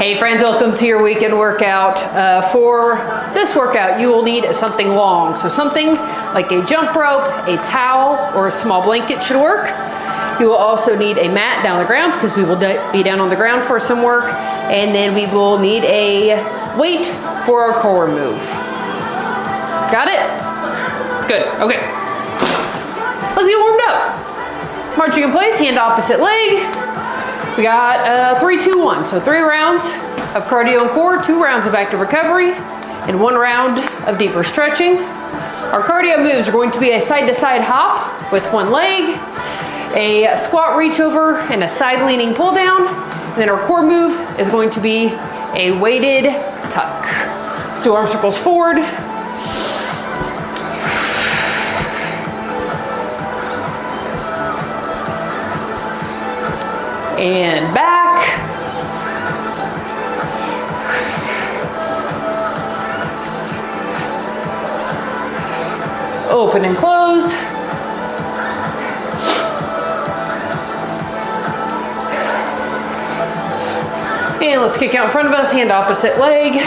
Hey friends, welcome to your weekend workout. For this workout, you will need something long. So something like a jump rope, a towel, or a small blanket should work. You will also need a mat down on the ground because we will be down on the ground for some work. And then we will need a weight for our core move. Got it? Good, okay. Let's get warmed up. Marching in place, hand opposite leg. We got 3, 2, 1. So 3 rounds of cardio and core, 2 rounds of active recovery, and 1 round of deeper stretching. Our cardio moves are going to be a side-to-side hop with 1 leg, a squat reach over, and a side leaning pull down. And then our core move is going to be a weighted tuck. Let's do arm circles forward. And back. Open and close. And let's kick out in front of us, hand opposite leg.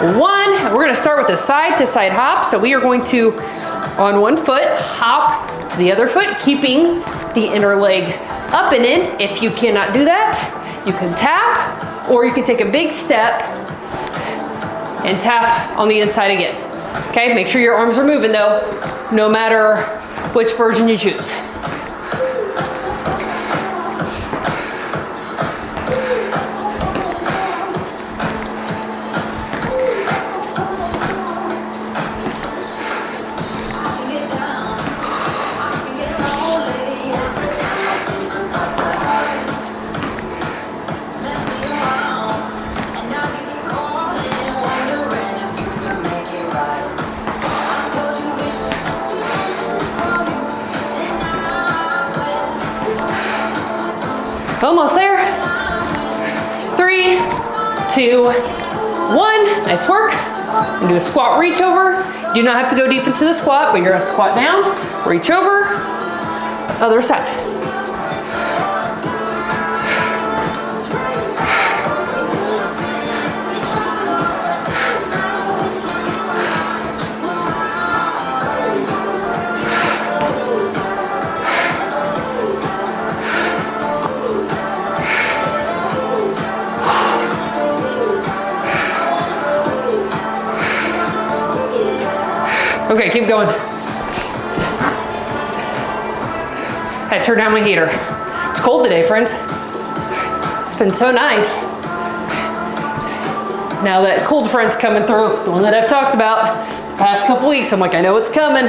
One, we're gonna start with a side to side hop. So we are going to, on one foot, hop to the other foot, keeping the inner leg up and in. If you cannot do that, you can tap, or you can take a big step and tap on the inside again. Okay, make sure your arms are moving though, no matter which version you choose. Almost there. 3, 2, 1. Nice work. Do a squat reach over. You do not have to go deep into the squat, but you're gonna squat down, reach over, other side. Okay, keep going. I turned down my heater. It's cold today, friends. It's been so nice. Now that cold front's coming through, the one that I've talked about the past couple weeks, I'm like, I know it's coming.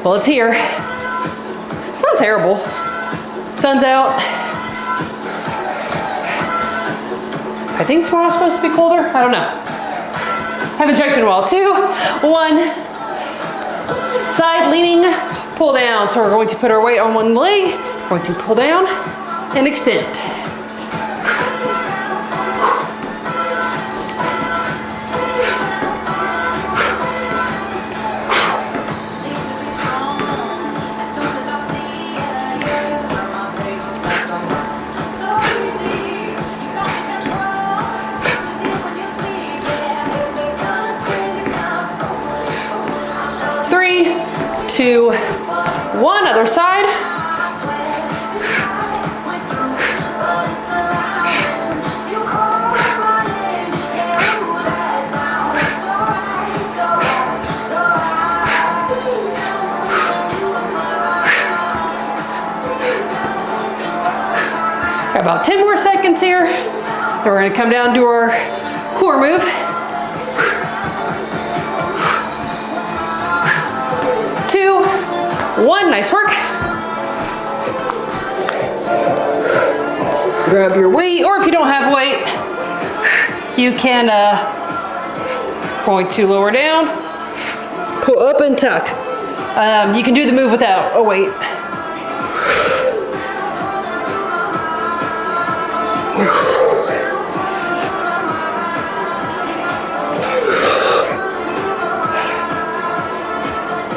Well, it's here. It's not terrible. Sun's out. I think tomorrow's supposed to be colder. I don't know. Haven't checked in a while. 2, 1. Side leaning, pull down. So we're going to put our weight on one leg, we're going to pull down and extend. Three, 2, 1, other side. Got about 10 more seconds here. Then we're gonna come down to our core move. 2, 1, nice work. Grab your weight, or if you don't have weight, you can going to lower down, pull up and tuck. You can do the move without a weight.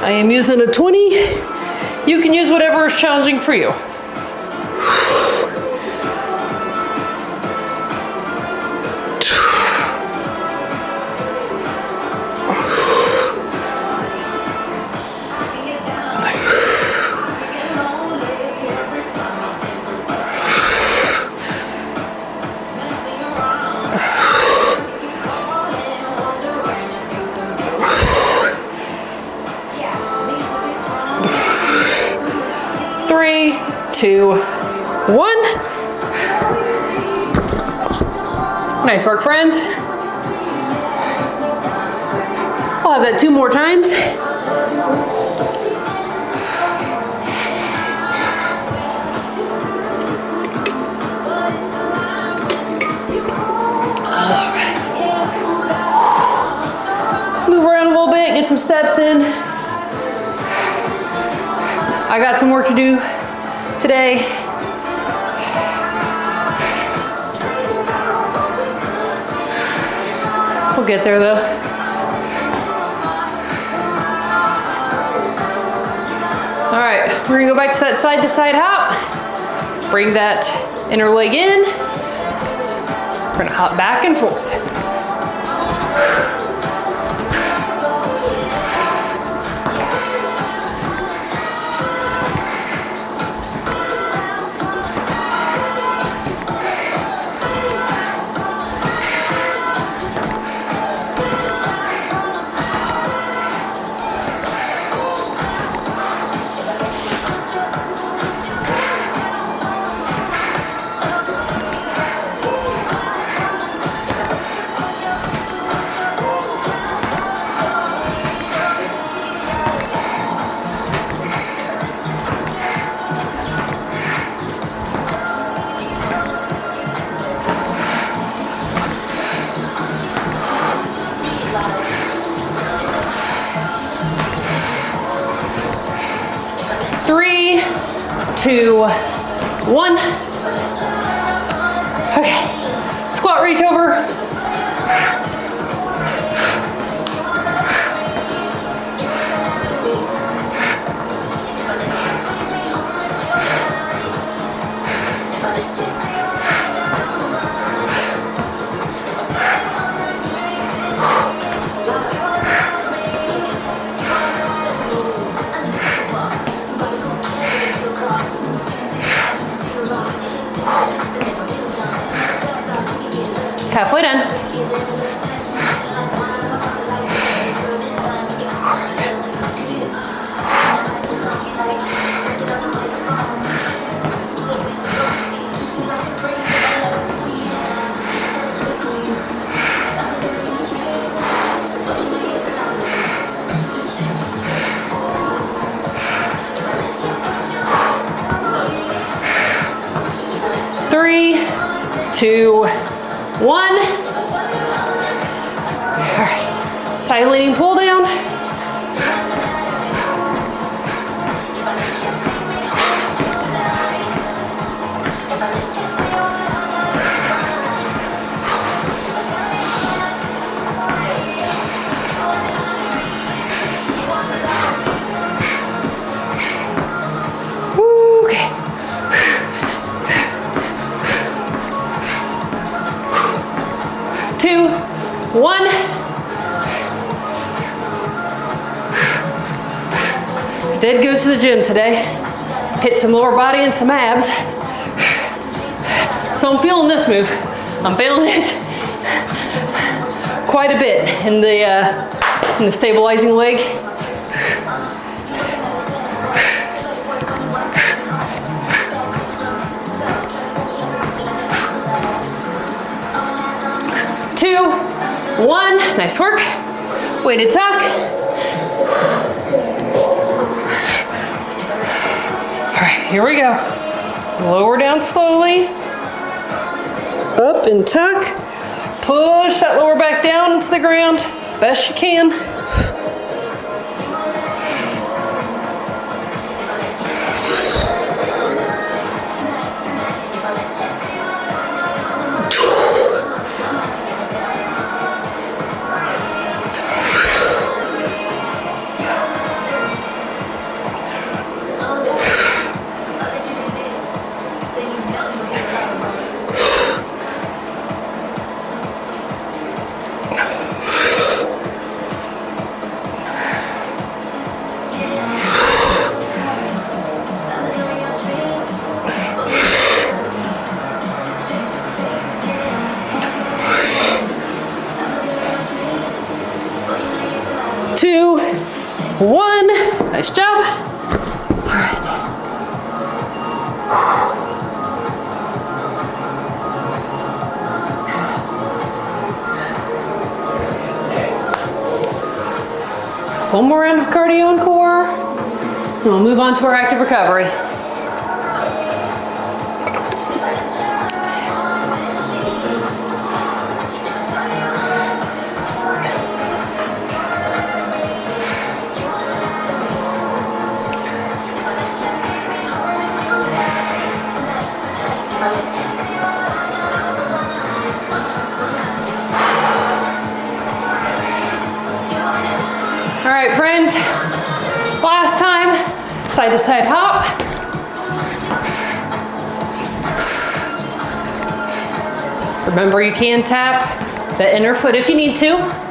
I am using a 20. You can use whatever is challenging for you. Three, two, one. Nice work, friends. I'll have that 2 more times. All right. Move around a little bit, get some steps in. I got some work to do today. We'll get there though. All right, we're gonna go back to that side to side hop. Bring that inner leg in. We're gonna hop back and forth. Three, two, one. Okay, squat, reach over. Halfway done. Three, two, one. All right, side leaning pull down. Okay. Two, one. Did go to the gym today. Hit some lower body and some abs. So I'm feeling this move. I'm feeling it quite a bit in the stabilizing leg. Two, one, nice work. Weighted tuck. All right, here we go. Lower down slowly. Up and tuck. Push that lower back down into the ground, best you can. One more round of cardio and core, and we'll move on to our active recovery. All right, friends, last time, side to side hop. Remember, you can tap the inner foot if you need to.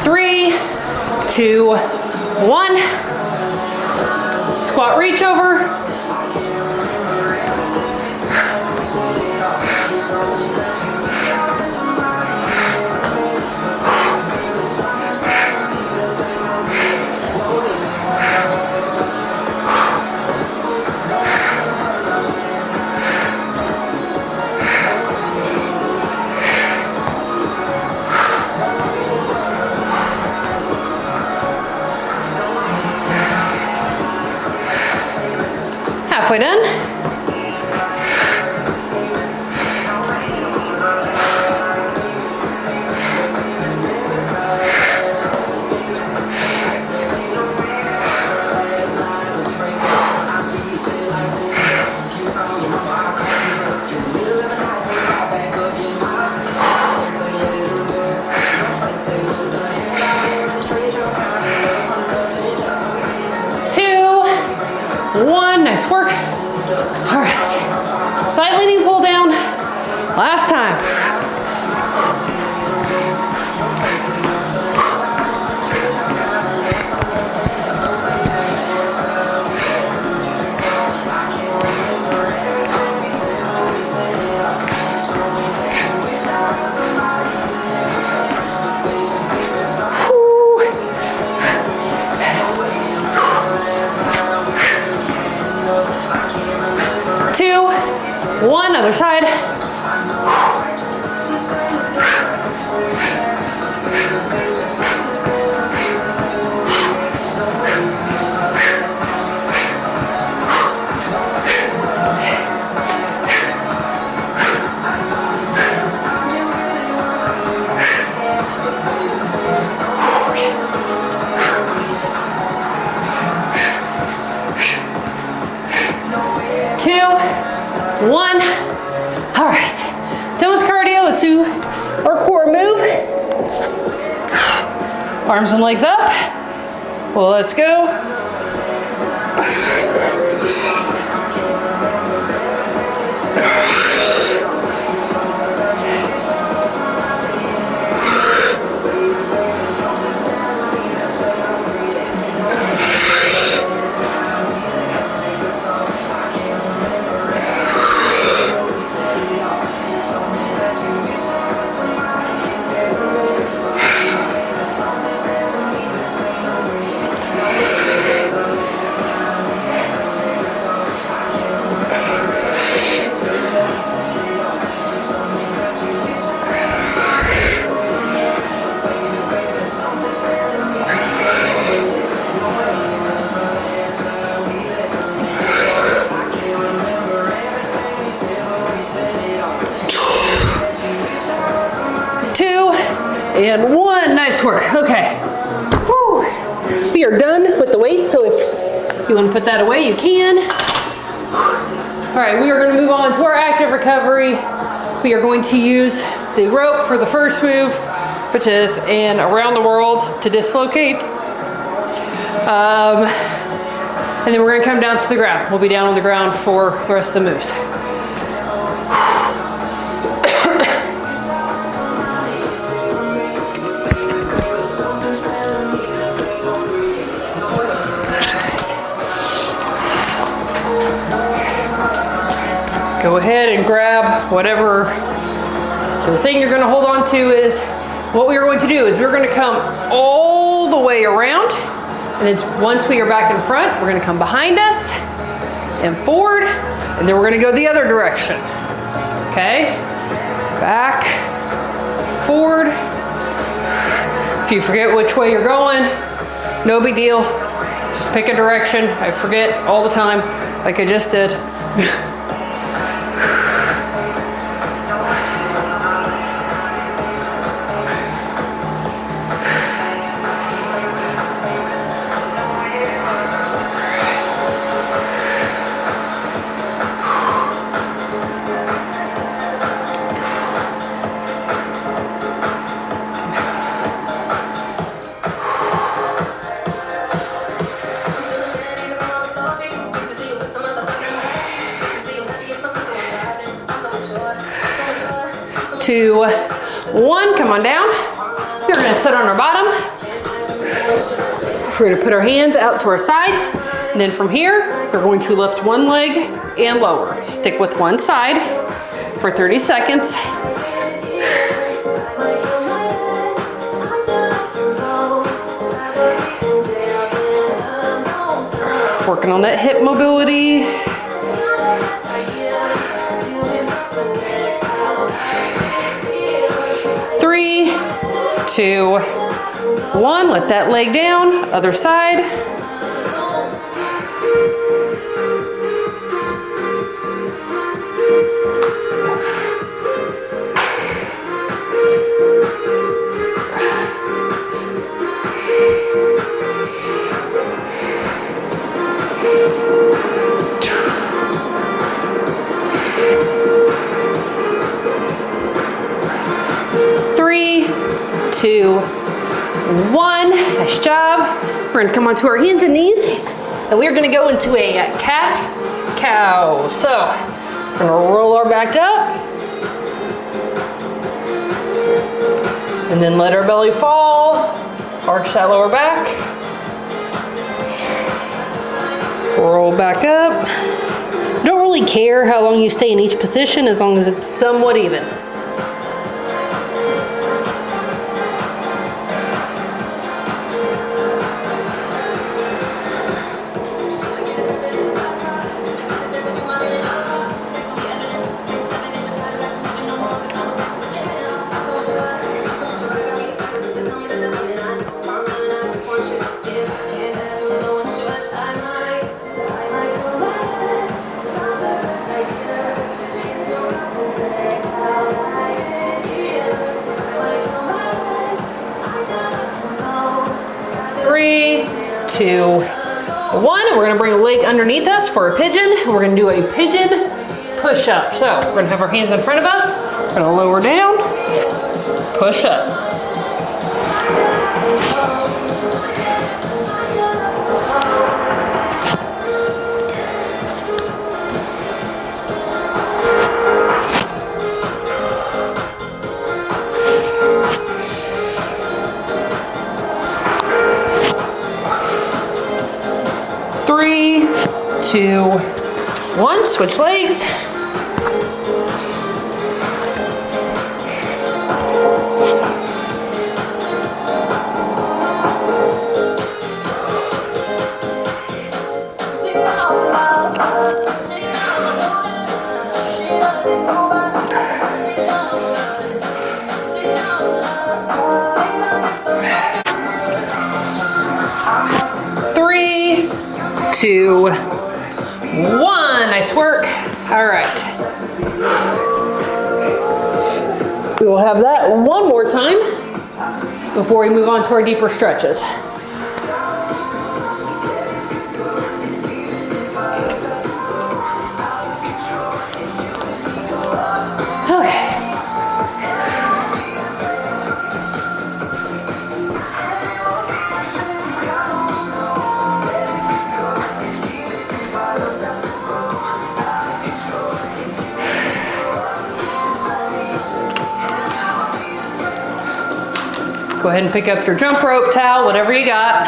Three, two, one. Squat reach over. Halfway done. One, nice work. All right, side leaning pull down. Last time. Two, one, other side. Two, one. All right, done with cardio. Let's do our core move. Arms and legs up. Well, let's go. Two, and one. Nice work. Okay. Whew. We are done with the weight, so if you want to put that away, you can. All right, we are going to move on to our active recovery. We are going to use the rope for the first move, which is an around the world to dislocate. And then we're gonna come down to the ground. We'll be down on the ground for the rest of the moves. Go ahead and grab whatever the thing you're gonna hold on to is. What we are going to do is we're gonna come all the way around, and then once we are back in front, we're gonna come behind us and forward, and then we're gonna go the other direction. Okay? Back, forward. If you forget which way you're going, no big deal. Just pick a direction. I forget all the time, like I just did. Two, one, come on down. We're gonna sit on our bottom. We're gonna put our hands out to our sides. And then from here, we're going to lift one leg and lower. Stick with one side for 30 seconds. Working on that hip mobility. 3, 2, 1. Let that leg down. Other side. Three, 2, 1. Nice job. We're gonna come onto our hands and knees, and we're gonna go into a cat-cow. So, we're gonna roll our back up, and then let our belly fall, arch that lower back, roll back up. Don't really care how long you stay in each position as long as it's somewhat even. Three, 2, 1. We're gonna bring a leg underneath us for a pigeon. We're gonna do a pigeon push-up. So we're gonna have our hands in front of us. We're gonna lower down, push up. Three, 2, 1. Switch legs. Three, 2, 1. Nice work. All right. We will have that one more time before we move on to our deeper stretches. Okay. Go ahead and pick up your jump rope, towel, whatever you got.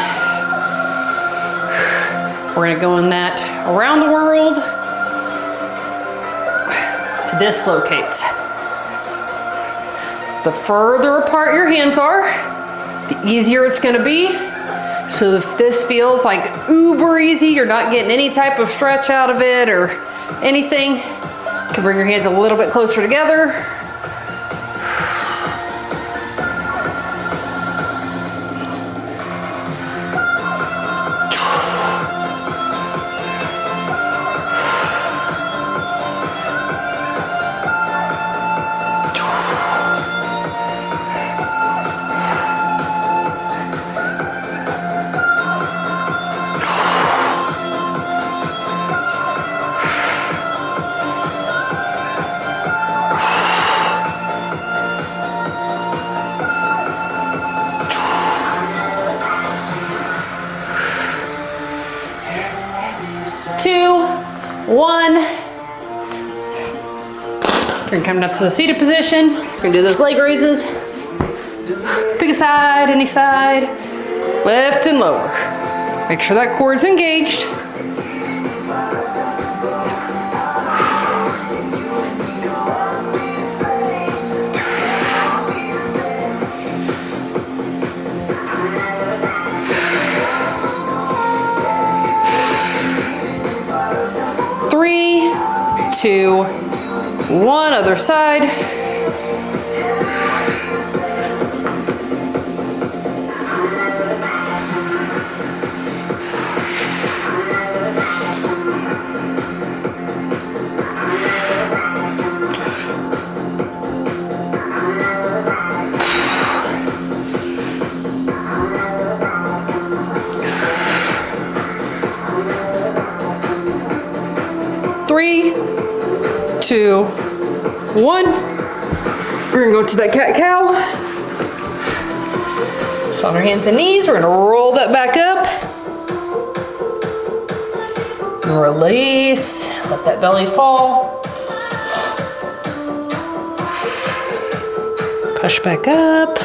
We're gonna go in that around the world to dislocate. The further apart your hands are, the easier it's gonna be. So if this feels like uber easy, you're not getting any type of stretch out of it or anything, you can bring your hands a little bit closer together. Two, one. We're gonna come down to the seated position. We're gonna do those leg raises. Pick a side, any side, left and lower. Make sure that core's engaged. Three, two, one, other side. Three, two, one. We're gonna go to that cat-cow. So on our hands and knees, we're gonna roll that back up. Release, let that belly fall. Push back up.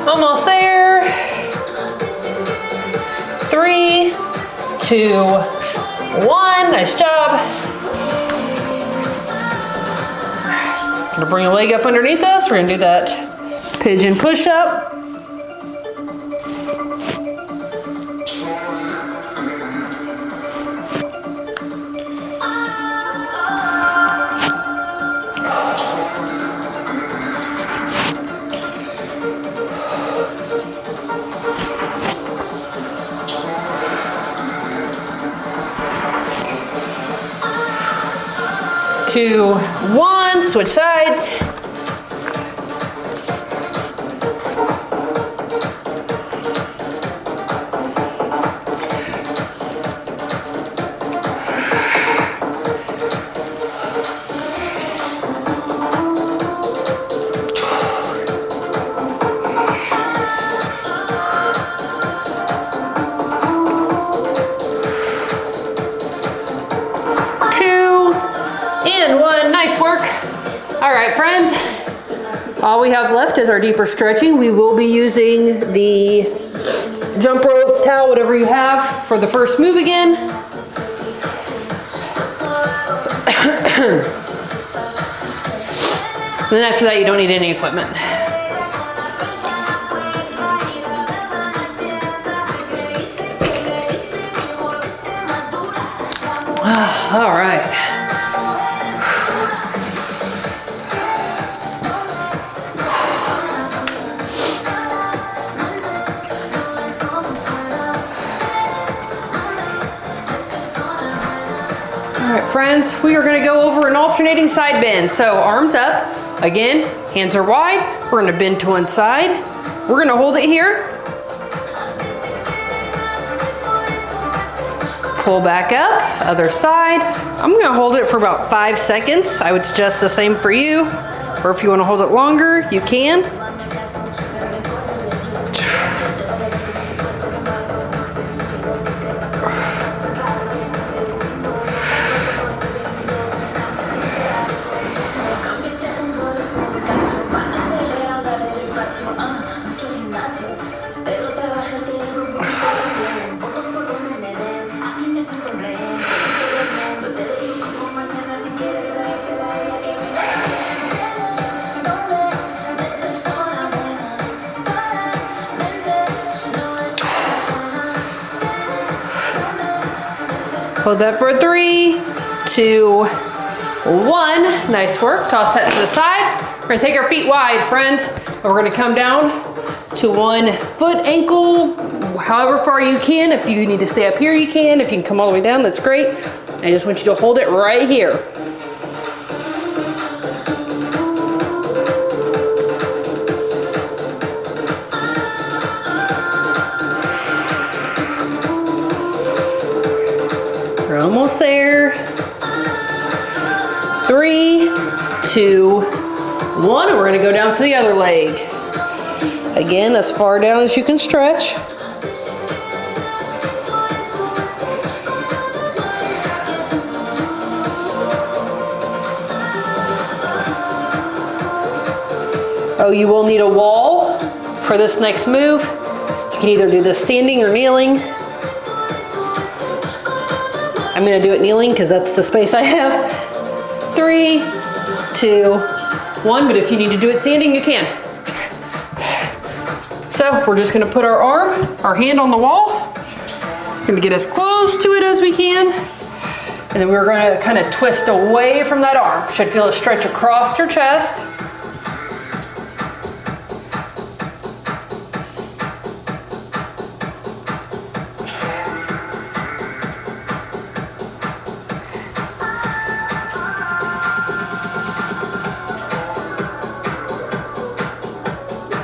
Almost there. Three, two, one. Nice job. Gonna bring a leg up underneath us. We're gonna do that pigeon push-up. Two, one, switch sides. And one, nice work. All right, friends, all we have left is our deeper stretching. We will be using the jump rope, towel, whatever you have for the first move again. Then after that, you don't need any equipment. All right. friends, we are gonna go over an alternating side bend. So arms up, again, hands are wide. We're gonna bend to one side. We're gonna hold it here. Pull back up, other side. I'm gonna hold it for about 5 seconds. I would suggest the same for you. Or if you wanna hold it longer, you can. Hold that for 3, 2, 1. Nice work. Toss that to the side. We're gonna take our feet wide, friends. And we're gonna come down to 1 foot, ankle, however far you can. If you need to stay up here, you can. If you can come all the way down, that's great. I just want you to hold it right here. We're almost there. 3, 2, 1. And we're gonna go down to the other leg. Again, as far down as you can stretch. Oh, you will need a wall for this next move. You can either do this standing or kneeling. I'm gonna do it kneeling because that's the space I have. 3, 2, 1, but if you need to do it standing, you can. So we're just gonna put our hand on the wall. We're gonna get as close to it as we can. And then we're gonna kind of twist away from that arm. Should feel a stretch across your chest.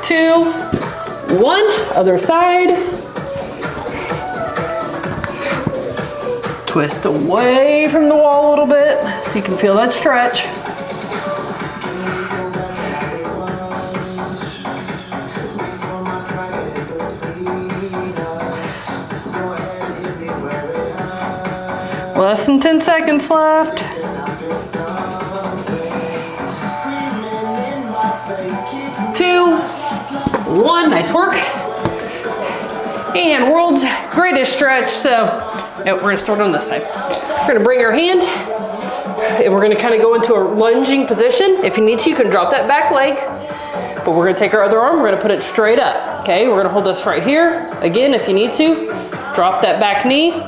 Two, 1, other side. Twist away from the wall a little bit so you can feel that stretch. Less than 10 seconds left. 2, 1, nice work. And world's greatest stretch. So we're gonna start on this side. We're gonna bring your hand and we're gonna kind of go into a lunging position. If you need to, you can drop that back leg, but we're gonna take our other arm, we're gonna put it straight up. Okay, we're gonna hold this right here. Again, if you need to, drop that back knee.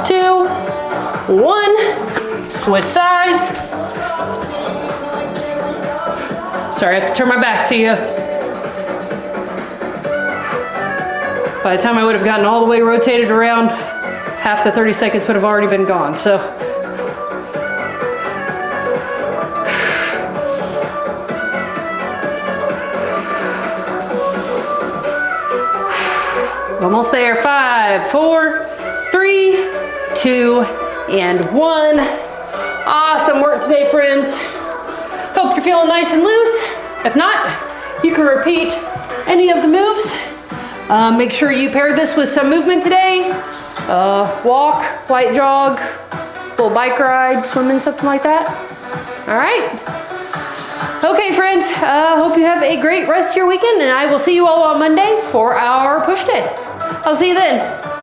Two, 1, switch sides. Sorry, I have to turn my back to you. By the time I would have gotten all the way rotated around, half the 30 seconds would have already been gone, so. Almost there. 5, 4, 3, 2, and 1. Awesome work today, friends. Hope you're feeling nice and loose. If not, you can repeat any of the moves. Make sure you pair this with some movement today. Walk, light jog, little bike ride, swimming, something like that. All right. Okay, friends, hope you have a great rest of your weekend, and I will see you all on Monday for our push day. I'll see you then.